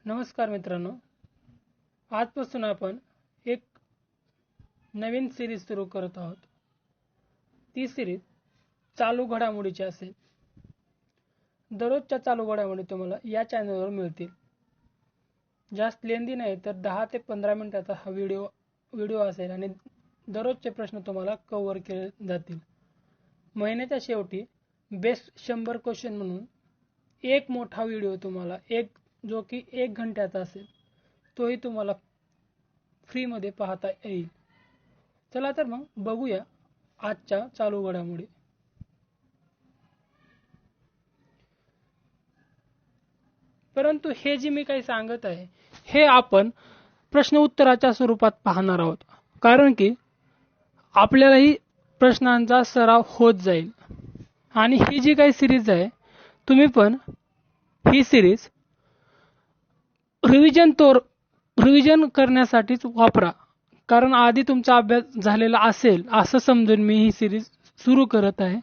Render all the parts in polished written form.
नमस्कार मित्रांनो, आजपासून आपण एक नवीन सिरीज सुरू करत आहोत। ती सिरीज चालू घडामोडीची असेल। दररोजच्या चालू घडामोडी तुम्हाला या चॅनलवर मिळतील। जास्त लेंदी नाही तर 10 ते 15 मिनिटाचा हा व्हिडिओ असेल आणि दररोजचे प्रश्न तुम्हाला कव्हर केले जातील। महिन्याच्या शेवटी बेस्ट 100 क्वेश्चन म्हणून एक मोठा व्हिडिओ तुम्हाला जो की 1 घंट्याचा असेल तोही तुम्हाला फ्री मध्ये पाहता येईल। चला तर मग बघूया आजच्या चालू घडामोडी। परंतु हे जे मी काही सांगत आहे हे आपण प्रश्न उत्तराच्या स्वरूपात पाहणार आहोत, कारण की आपल्यालाही प्रश्नांचा सराव होत जाईल। आणि ही जी काही सिरीज आहे तुम्ही पण ही सिरीज रिव्हिजन करण्यासाठीच वापरा, कारण आधी तुमचा अभ्यास झालेला असेल असं समजून मी ही सिरीज सुरू करत आहे।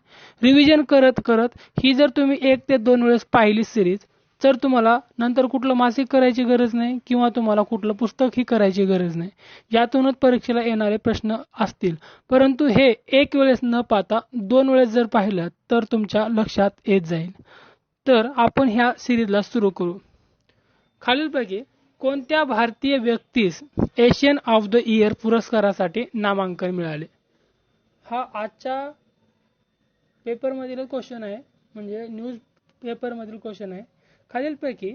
रिव्हिजन करत करत ही जर तुम्ही 1 ते 2 वेळेस पाहिली सिरीज तर तुम्हाला नंतर कुठलं मासिक करायची गरज नाही किंवा तुम्हाला कुठलं पुस्तकही करायची गरज नाही। यातूनच परीक्षेला येणारे प्रश्न असतील। परंतु हे 1 वेळेस न पाहता 2 वेळेस जर पाहिलं तर तुमच्या लक्षात येत जाईल। तर आपण ह्या सिरीजला सुरू करू। खालीलपैकी कोणत्या भारतीय व्यक्तीस एशियन ऑफ द इयर पुरस्कारासाठी नामांकन मिळाले? हा आजच्या पेपरमधील क्वेश्चन आहे, म्हणजे न्यूज पेपरमधील क्वेश्चन आहे। खालीलपैकी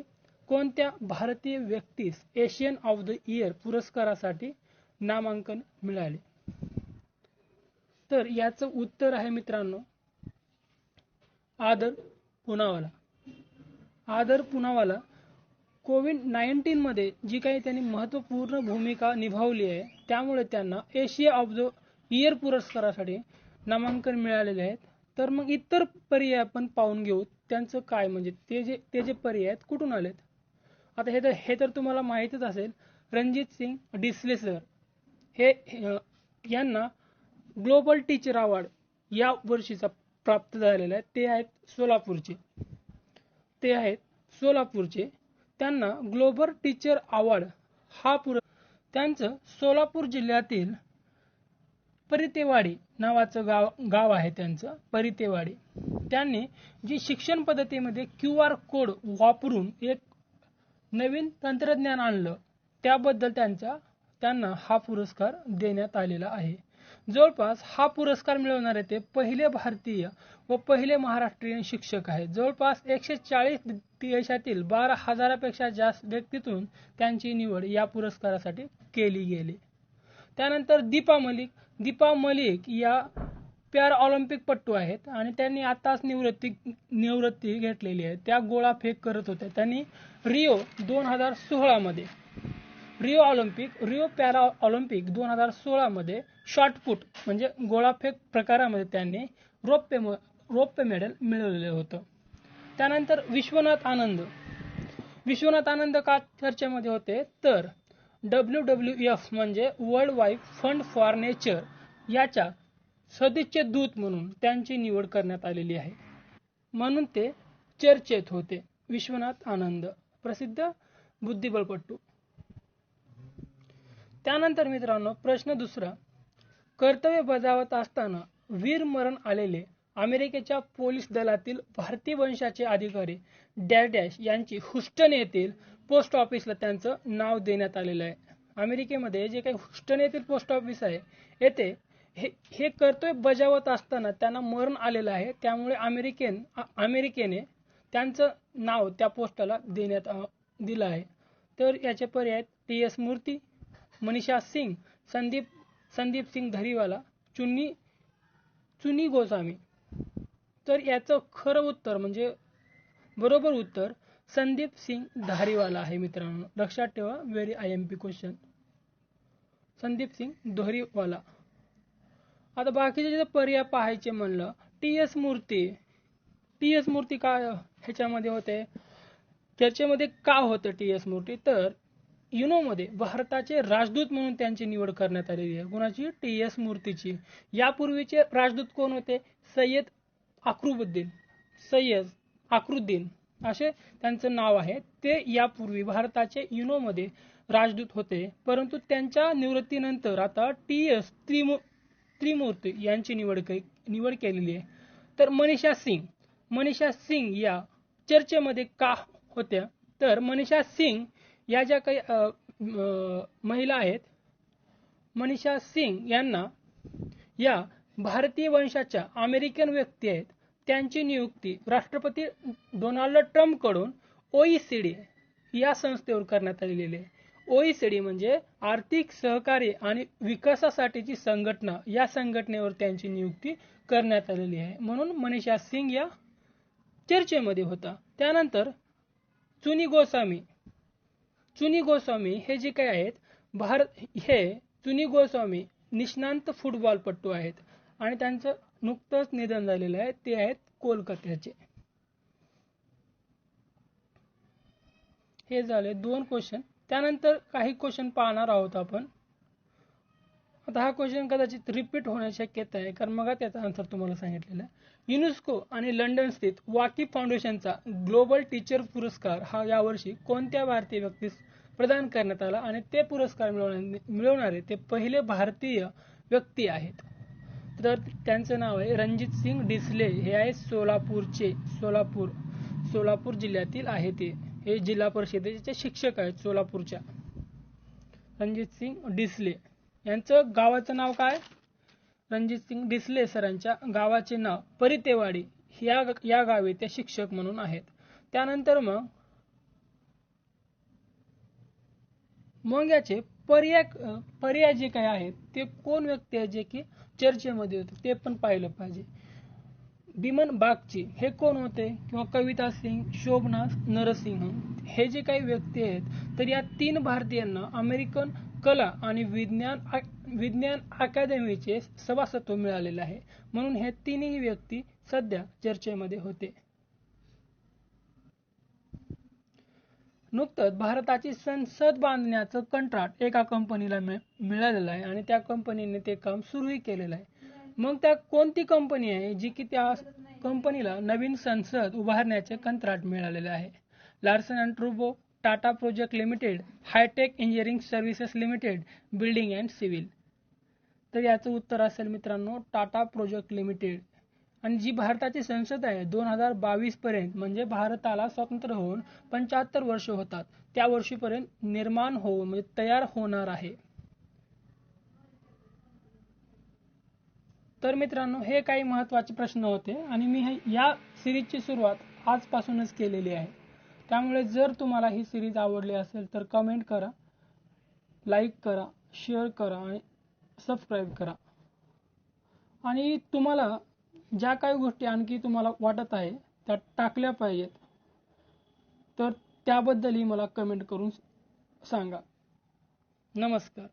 कोणत्या भारतीय व्यक्तीस एशियन ऑफ द इयर पुरस्कारासाठी नामांकन मिळाले? तर याचं उत्तर आहे मित्रांनो आदर पूनावाला। आदर पूनावाला कोविड-19 मध्ये जी काही त्यांनी महत्त्वपूर्ण भूमिका निभावली आहे त्यामुळे त्यांना एशिया ऑफ द इयर पुरस्कारासाठी नामांकन मिळालेले आहेत। तर मग इतर पर्याय आपण पाहून घेऊ त्यांचं काय, म्हणजे ते जे पर्याय आहेत कुठून आलेत। आता हे तर तुम्हाला माहितीच असेल, रणजित सिंग डिसले सर हे यांना ग्लोबल टीचर अवॉर्ड या वर्षीचा प्राप्त झालेला आहे। ते आहेत सोलापूरचे। त्यांना ग्लोबल टीचर अवॉर्ड हा त्यांचं सोलापूर जिल्ह्यातील परितेवाडी नावाचं गाव आहे त्यांचं परितेवाडी। त्यांनी जी शिक्षण पद्धतीमध्ये QR कोड वापरून एक नवीन तंत्रज्ञान आणलं त्याबद्दल त्यांना हा पुरस्कार देण्यात आलेला आहे। जवळपास हा पुरस्कार मिळवणारे ते पहिले भारतीय व पहिले महाराष्ट्रीयन शिक्षक आहेत। जवळपास 140 देशातील 12,000 पेक्षा जास्त व्यक्तीतून त्यांची निवड या पुरस्कारासाठी केली गेली। त्यानंतर दीपा मलिक या पॅरा ऑलिम्पिक पट्टू आहेत आणि त्यांनी आताच निवृत्ती घेतलेली आहे। त्या गोळाफेक करत होत्या। त्यांनी रिओ पॅरा ऑलिम्पिक 2016 मध्ये शॉटपुट म्हणजे गोळाफेक प्रकारामध्ये त्यांनी रौप्य मेडल मिळवलेलं होतं। त्यानंतर विश्वनाथ आनंद का चर्चेमध्ये होते, तर WWF म्हणजे world wide fund for nature याच्या सदिच्छे दूत म्हणून त्यांची निवड करण्यात आलेली आहे, म्हणून ते चर्चेत होते। विश्वनाथ आनंद प्रसिद्ध बुद्धिबळपटू। त्यानंतर मित्रांनो प्रश्न दुसरा, कर्तव्य बजावत असताना वीरमरण आलेले अमेरिकेच्या पोलीस दलातील भारतीय वंशाचे अधिकारी डॅश यांची ह्युस्टन येथील पोस्ट ऑफिसला त्यांचं नाव देण्यात आलेलं आहे। अमेरिकेमध्ये जे काही ह्युस्टन येथील पोस्ट ऑफिस आहे येथे हे कर्तव्य बजावत असताना त्यांना मरण आलेलं आहे, त्यामुळे अमेरिकेने त्यांचं नाव त्या पोस्टाला देण्यात दिलं आहे। तर याचे पर्याय TS मूर्ती, मनीषा सिंग, संदीप सिंग धरीवाला, चुनी गोस्वामी। तर याचं खरं उत्तर म्हणजे बरोबर उत्तर संदीप सिंग धारीवाला आहे मित्रांनो, लक्षात ठेवा। Very IMP question, Sandeep Singh Dhariwala. आता बाकीचे जे पर्याय पाहायचे म्हणलं, TS मूर्ती काय ह्याच्यामध्ये होते, चर्चेमध्ये का होतं TS मूर्ती, तर युनो मध्ये भारताचे राजदूत म्हणून त्यांची निवड करण्यात आलेली आहे। कोणाची? TS मूर्तीची। यापूर्वीचे राजदूत कोण होते? सय्यद अकरुद्दीन असे त्यांचं नाव आहे. ते यापूर्वी भारताचे युनोमध्ये राजदूत होते, परंतु त्यांच्या निवृत्तीनंतर आता टी.एस. त्रिमूर्ती यांची निवड केलेली आहे. तर मनीषा सिंग या चर्चेमध्ये का होत्या? तर मनीषा सिंग या ज्या काही महिला आहेत, मनीषा सिंग यांना या भारतीय वंशाच्या अमेरिकन व्यक्ती आहेत. त्यांची नियुक्ती राष्ट्रपती डोनाल्ड ट्रम्प कडून OECD या संस्थेवर करण्यात आलेली आहे. OECD म्हणजे आर्थिक सहकार्य आणि विकासासाठीची संघटना, या संघटनेवर त्यांची नियुक्ती करण्यात आलेली आहे. म्हणून मनीषा सिंग या चर्चेमध्ये होता. त्यानंतर चुनी गोस्वामी हे जे काही आहेत, चुनी गोस्वामी निष्णात फुटबॉलपटू आहेत आणि त्यांचं नुकतंच निधन झालेलं आहे. ते आहेत कोलकात्याचे. हे झाले 2 क्वेश्चन. त्यानंतर काही क्वेश्चन पाहणार आहोत आपण. आता हा क्वेश्चन कदाचित रिपीट होण्याची शक्यता आहे, कारण मग त्याचा आन्सर तुम्हाला सांगितलेला आहे. युनेस्को आणि लंडन स्थित वाकी फाउंडेशनचा ग्लोबल टीचर पुरस्कार हा यावर्षी कोणत्या भारतीय व्यक्तीस प्रदान करण्यात आला आणि ते पुरस्कार मिळवणारे ते पहिले भारतीय व्यक्ती आहेत? तर त्यांचं नाव आहे रणजित सिंग डिसले. हे आहे सोलापूर जिल्ह्यातील आहे. हे जिल्हा परिषदेचे शिक्षक आहेत सोलापूरच्या. रणजित सिंग डिसले यांचं गावाचं नाव काय? रणजित सिंग डिसले सरांच्या गावाचे नाव परितेवाडी. या गावी ते शिक्षक म्हणून आहेत. त्यानंतर मग याचे पर्याय जे काही आहेत ते कोण व्यक्ती आहे जे की चर्चेमध्ये होते ते पण पाहिलं पाहिजे. बिमन बागची हे कोण होते? किंवा कविता सिंग, शोभना नरसिंह हे जे काही व्यक्ती आहेत, तर या 3 भारतीयांना अमेरिकन कला आणि विज्ञान अकादमीचे सभासत्व मिळालेले आहे. म्हणून हे 3ही व्यक्ती सध्या चर्चेमध्ये होते. नुकतंच भारताची संसद बांधण्याचं कंत्राट एका कंपनीला मिळालेलं आहे आणि त्या कंपनीने ते काम सुरूही केलेलं आहे. मग त्या कोणती कंपनी आहे जी की त्या कंपनीला नवीन संसद उभारण्याचे कंत्राट मिळालेले आहे? Larsen and Toubro, Tata project limited, hitech engineering services limited, building and civil. तर याचं उत्तर असेल मित्रांनो टाटा प्रोजेक्ट लिमिटेड. आणि जी भारताची संसद आहे 2022 पर्यंत, म्हणजे भारताला स्वातंत्र्य होऊन 75 वर्ष होतात, त्या वर्षीपर्यंत निर्माण होऊन म्हणजे तयार होणार आहे. तर मित्रांनो हे काही महत्त्वाचे प्रश्न होते आणि मी या सिरीजची सुरुवात आजपासूनच केलेली आहे. त्यामुळे जर तुम्हाला ही सिरीज आवडली असेल तर कमेंट करा, लाईक करा, शेअर करा आणि सबस्क्राईब करा. आणि तुम्हाला ज्या काही गोष्टी आणखी तुम्हाला वाटत आहे त्या टाकल्या पाहिजेत, तर त्याबद्दलही मला कमेंट करून सांगा. नमस्कार.